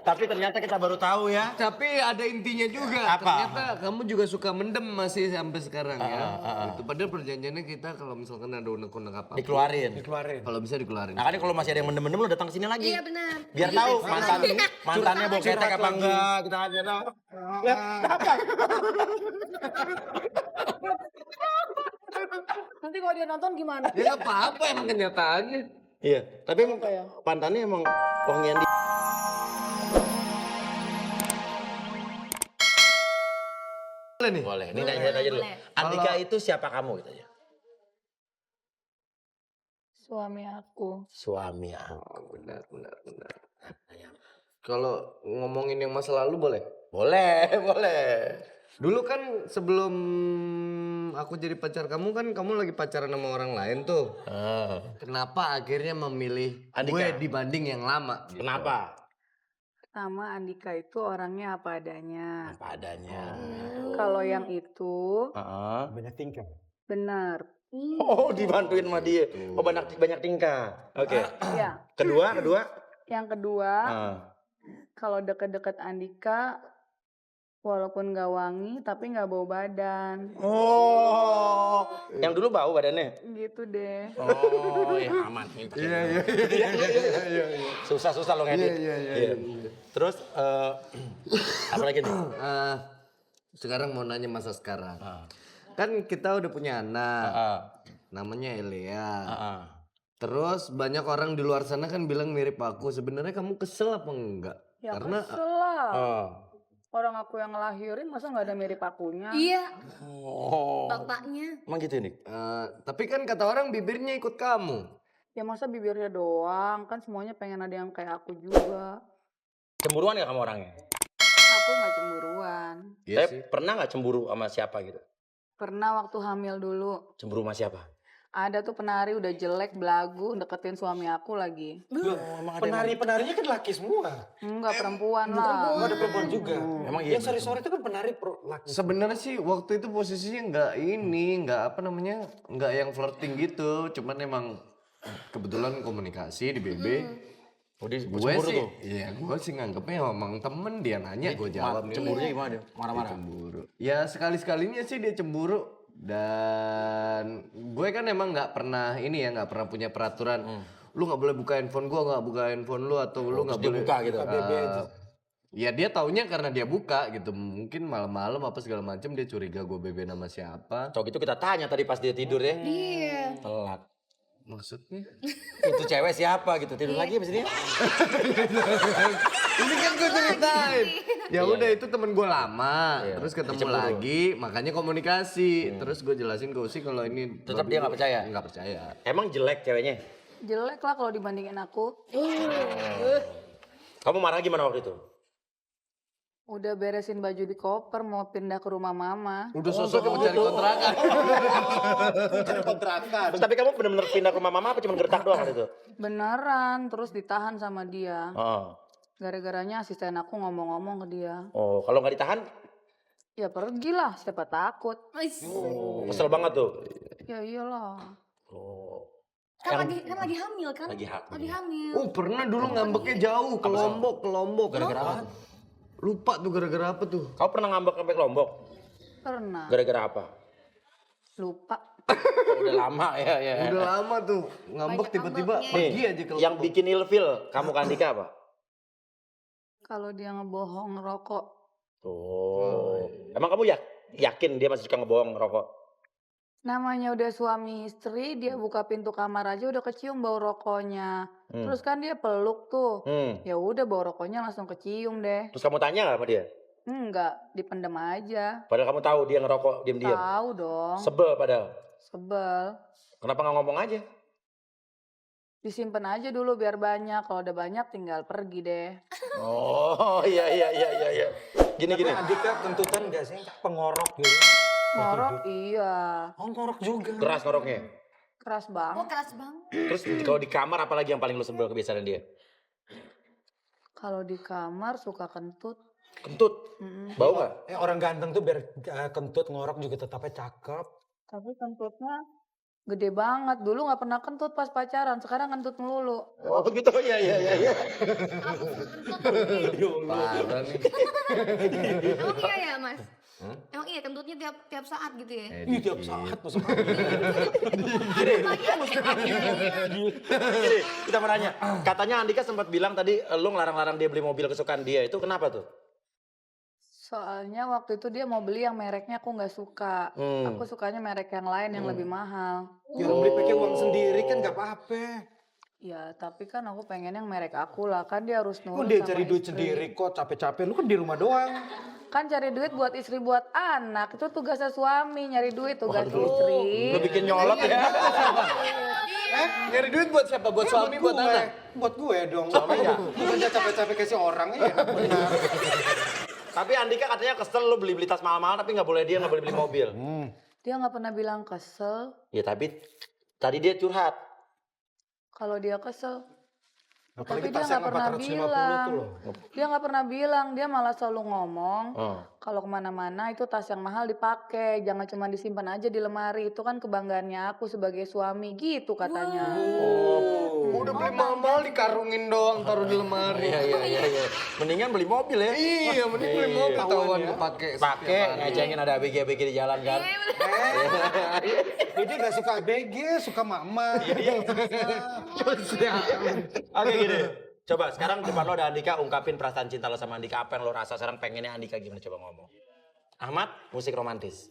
Tapi ternyata kita baru tahu ya. Tapi ada intinya juga. Apa? Ternyata kamu juga suka mendem masih sampai sekarang ya. Itu padahal perjanjiannya kita kalau misalkan ada unek-unek apa. Dikeluarin. Kalau bisa dikeluarin. Nah kan kalau masih ada yang mendem-mendem lu datang ke sini lagi. Iya benar. Biar tahu mantannya bau ketek apa enggak. Kita aja tahu. Lihat, apa? Nanti kalau dia nonton gimana? Ya nggak apa-apa emang kenyataannya. Iya, tapi emang pantannya emang wangian di. Boleh nih. Boleh, ini nanya aja dulu. boleh. Andika itu siapa kamu gitu aja? Suami aku. Suami aku. Benar. Kalau ngomongin yang masa lalu boleh? Boleh. Dulu kan sebelum aku jadi pacar kamu kan kamu lagi pacaran sama orang lain tuh. Kenapa akhirnya memilih Andika. gue dibanding yang lama? Gitu. Kenapa? Pertama Andika itu orangnya apa adanya. Apa adanya. Kalau yang itu Banyak tingkah. benar. Oh, dibantuin sama dia. Oh, banyak tingkah. Oke. Ya. Kedua. Yang kedua, Ah. kalau deket-deket Andika, walaupun gak wangi tapi gak bau badan. Oh, yang dulu bau badannya. Gitu deh. Oh, ya aman. Iya. Susah lo ngedit. Iya. Terus apa lagi nih? Sekarang mau nanya masa sekarang. Kan kita udah punya anak. Namanya Elea. Terus banyak orang di luar sana kan bilang mirip aku. Sebenarnya kamu kesel apa enggak? Ya Karena kesel lah. Orang aku yang ngelahirin masa gak ada mirip akunya. Iya, Oh. bapaknya. Emang gitu nih? tapi kan kata orang bibirnya ikut kamu. Ya masa bibirnya doang, kan semuanya pengen ada yang kayak aku juga. Cemburuan ya kamu orangnya? Aku gak cemburuan. Iya Tapi pernah nggak cemburu sama siapa gitu? Pernah waktu hamil dulu, Cemburu sama siapa? ada tuh penari udah jelek, belagu, deketin suami aku lagi. Penari-penarinya kan laki semua. Enggak, perempuan lah. Oh, ada perempuan juga. Emang iya. Yang sore-sore itu kan penari laki. Sebenarnya sih waktu itu posisinya nggak yang flirting gitu, cuman emang kebetulan komunikasi di BB. Oh, dia Gue cemburu sih, tuh. iya gue sih nganggepnya emang temen dia nanya gue jawab. Cemburunya gimana dia? Dia Marah-marah. cemburu. Ya sekali-sekalinya sih dia cemburu dan gue kan emang nggak pernah punya peraturan. Lu nggak boleh buka handphone gue, nggak buka handphone lu atau lu nggak Dia boleh buka gitu. ya dia taunya karena dia buka gitu, mungkin malam-malam apa segala macam dia curiga gue BB nama siapa. Cowok itu kita tanya tadi pas dia tidur ya. Iya. Telat. Maksudnya? Itu cewek siapa gitu? Tidur lagi abis ini? Ini kan gue ceritain. Ya udah itu temen gue lama, Iya. terus ketemu Dicemburu. lagi, makanya komunikasi. Terus gue jelasin ke Usi kalau ini Tetap dia nggak percaya? Nggak percaya. Emang jelek ceweknya? Jelek lah kalau dibandingin aku. Kamu marah gimana waktu itu? Udah beresin baju di koper, mau pindah ke rumah mama. Udah sosok mau cari kontrakan. Terus, tapi kamu benar-benar pindah ke rumah mama apa cuma gertak doang waktu itu? Beneran, terus ditahan sama dia. Oh. Gara-garanya asisten aku ngomong-ngomong ke dia. Oh, kalau nggak ditahan, Ya pergilah, siapa takut. kesel banget tuh. Ya iyalah. Oh. Kan lagi hamil kan? Lagi hamil. Lagi hamil. Oh pernah dulu ngambeknya jauh ke Lombok. Gara-gara apa? Lupa tuh gara-gara apa tuh? Kamu pernah ngambek sampai ke Lombok? Pernah. Gara-gara apa? Lupa. Oh, udah lama ya. Udah lama tuh ngambek Banyak tiba-tiba ngambeknya. pergi aja ke Yang Lombok. bikin ilfil kamu ke Andika apa? Kalau dia ngebohong ngerokok. Oh. Emang kamu yakin dia masih suka ngebohong ngerokok? Namanya udah suami istri, dia buka pintu kamar aja udah kecium bau rokoknya. Terus kan dia peluk tuh. Ya udah bau rokoknya langsung kecium deh. Terus kamu tanya nggak sama dia? Enggak, dipendem aja. Padahal kamu tahu dia ngerokok diam-diam. Tahu dong. Sebel padahal. Sebel. Kenapa nggak ngomong aja? Disimpan aja dulu biar banyak. Kalau udah banyak tinggal pergi deh. Oh iya. Gini. Tapi Andika tuntutan gak sih pengorok gitu? Ngorok iya. Oh ngorok juga. Keras ngoroknya. Keras Oh banget. keras banget. Terus kalau di kamar apalagi yang paling lu sebel kebiasaan dia? Kalau di kamar suka kentut. Kentut. Bau nggak? Orang ganteng tuh biar kentut ngorok juga tetapnya cakep. Tapi kentutnya Gede banget. Dulu nggak pernah kentut pas pacaran, sekarang kentut melulu. Oh gitu, iya. Parah nih. Emang iya ya Mas? Emang iya kentutnya tiap saat gitu ya? Ih, tiap saat masuk Gini, kita mau nanya. Katanya Andika sempat bilang tadi lu ngelarang-larang dia beli mobil kesukaan dia. Itu kenapa tuh? Soalnya waktu itu dia mau beli yang mereknya aku nggak suka. Aku sukanya merek yang lain yang lebih mahal. Ya beli pakai uang sendiri kan nggak apa-apa. Ya, tapi kan aku pengen yang merek aku lah. Kan dia harus Kok nurut dia sama cari duit istri. sendiri kok capek-capek. Lu kan di rumah doang. Kan cari duit buat istri, buat anak. Itu tugasnya suami, nyari duit tugas istri. Lu bikin nyolot ya? Nyari duit buat siapa? Buat suami, buat anak? Buat gue dong. Suaminya? Bukannya capek-capek kasih orang ya. Benar. Tapi Andika katanya kesel lu beli tas mahal-mahal tapi nggak boleh dia nggak boleh beli mobil. Dia nggak pernah bilang kesel. Ya tapi tadi dia curhat. Kalau dia kesel, Apalagi tapi dia tas nggak yang pernah 450 tuh bilang. loh. Dia nggak pernah bilang. Dia malah selalu ngomong. Oh. Kalau kemana-mana itu tas yang mahal dipakai, jangan cuma disimpan aja di lemari. Itu kan kebanggaannya aku sebagai suami gitu katanya. Udah beli mahal dikarungin doang, taruh di lemari. Iya. Mendingan beli mobil ya. Iya, mending beli mobil tahuan kepake. Pakai ngejengin ada ABG di jalan kan. Jadi gak suka ABG, suka mama. Oke gini. Coba sekarang depan lo ada Andika, ungkapin perasaan cinta lo sama Andika. Apa yang lo rasa sekarang pengennya Andika gimana, coba ngomong. Ahmad, musik romantis.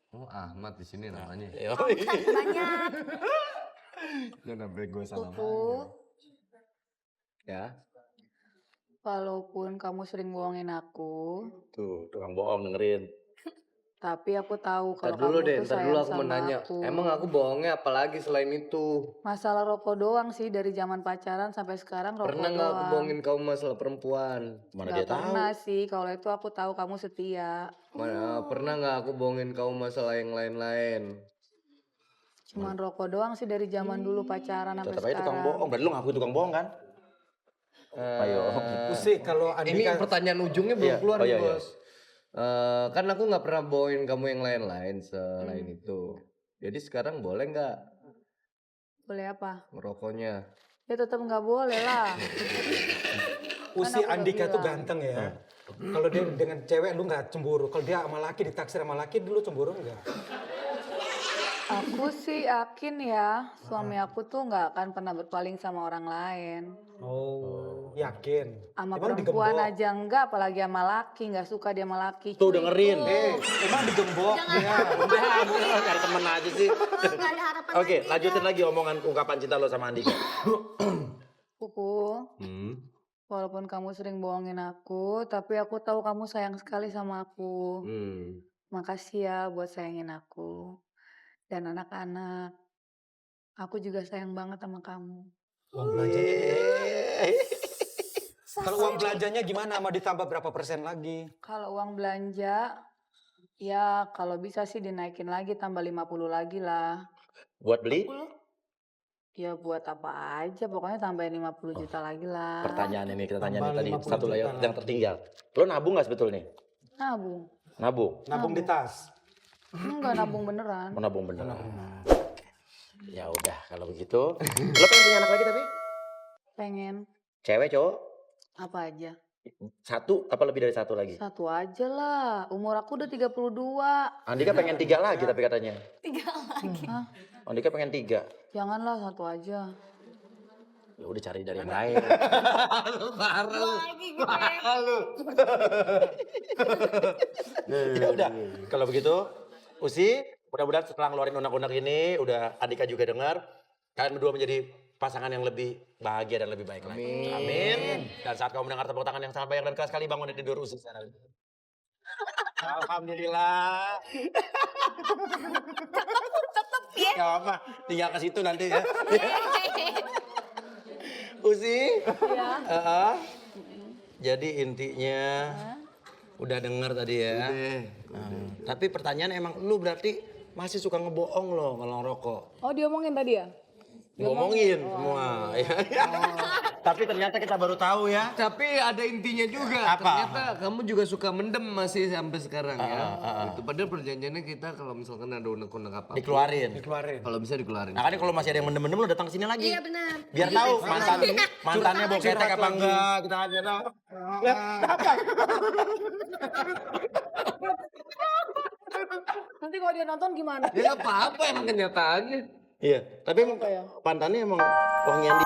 Oh, Ahmad di sini namanya. Banyak. Jangan bego salah. Tuh, Ya. walaupun kamu sering bohongin aku, Tuh, tukang bohong dengerin. tapi aku tahu Ntar kalau dulu kamu deh, tuh ntar sayang dulu aku sama mau nanya. aku. Emang aku bohongnya apalagi selain itu? Masalah rokok doang sih dari zaman pacaran sampai sekarang rokok Pernah nggak aku doang. bohongin kamu masalah perempuan? Mana Nggak dia tahu? pernah sih, kalau itu aku tahu kamu setia. Pernah nggak aku bohongin kamu masalah yang lain-lain? Cuman rokok doang sih dari zaman dulu pacaran sampai Tetap aja tukang sekarang. bohong. Berarti lu ngaku tukang bohong kan? Ayo. Pusing kalau Ini Andika. pertanyaan ujungnya belum Iya, keluar oh nih, iya, iya. Bos. Kan aku nggak pernah bohongin kamu yang lain-lain selain itu. Jadi sekarang boleh nggak Boleh apa? ngerokoknya? Ya tetap nggak boleh lah. Usi Kan aku udah Andika tuh bilang. ganteng ya. Kalau dia dengan cewek lu nggak cemburu. Kalau dia sama laki ditaksir sama laki dulu cemburu nggak? Aku sih yakin ya, suami aku tuh nggak akan pernah berpaling sama orang lain. Oh, yakin. Sama Emang perempuan digembok? aja enggak, apalagi sama laki, nggak suka dia sama laki. Tuh Cuy, dengerin. Emang digembok dia. Udah, cari temen aja sih. Nggak ada harapan Oke, lagi, lanjutin lagi omongan ungkapan cinta lo sama Andika. Kuku, walaupun kamu sering bohongin aku, tapi aku tahu kamu sayang sekali sama aku. Makasih ya buat sayangin aku. Dan anak-anak, aku juga sayang banget sama kamu. Uang belanjanya. Kalau uang belanjanya gimana? Mau ditambah berapa persen lagi? Kalau uang belanja, ya kalau bisa sih dinaikin lagi, tambah 50 lagi lah. Buat beli? Ya buat apa aja, pokoknya tambahin 50 juta lagi lah. Pertanyaan ini kita tanya nih Tambah tadi 50 satu juta yang lah. tertinggal. Lo nabung nggak sebetulnya? Nabung. Nabung. Nabung di tas. Enggak nabung beneran. Mau nabung beneran. Ya udah kalau begitu. Lo pengen punya anak lagi tapi? Pengen Cewek cowok? apa aja? Satu apa lebih dari satu lagi? Satu aja lah. Umur aku udah 32. Andika pengen 3 lagi tapi katanya. 3 lagi. Hah? Andika pengen 3. Janganlah satu aja. Ya udah cari dari yang lain. Lagi gue. Ya udah. Kalau begitu, Usi, mudah-mudahan setelah ngeluarin undang-undang ini, udah Andika juga dengar, kalian berdua menjadi pasangan yang lebih bahagia dan lebih baik lagi. Amin. Dan saat kamu mendengar tepuk tangan yang sangat banyak dan keras sekali, bangun dari tidur Usi sekarang. Alhamdulillah. Tetep ya. Gak apa, tinggal ke situ nanti ya. Usi. Iya. Jadi intinya udah dengar tadi ya. Tapi pertanyaan emang lu berarti masih suka ngebohong loh kalau ngerokok. Oh diomongin tadi ya? ngomongin semua. Ya. Tapi ternyata kita baru tahu ya. Tapi ada intinya juga. Apa? Ternyata kamu juga suka mendem masih sampai sekarang ya. Itu padahal perjanjiannya kita kalau misalkan ada unek-unek apa, Dikeluarin. kalau bisa dikeluarin. Nah kan kalau masih ada yang mendem-mendem lo datang ke sini lagi. Iya benar. Biar tahu mantannya bau ketek apa enggak, kita aja tahu. Nanti kalau dia nonton gimana? Ya nggak apa-apa emang kenyataannya. Iya, tapi emang pantannya emang wangian di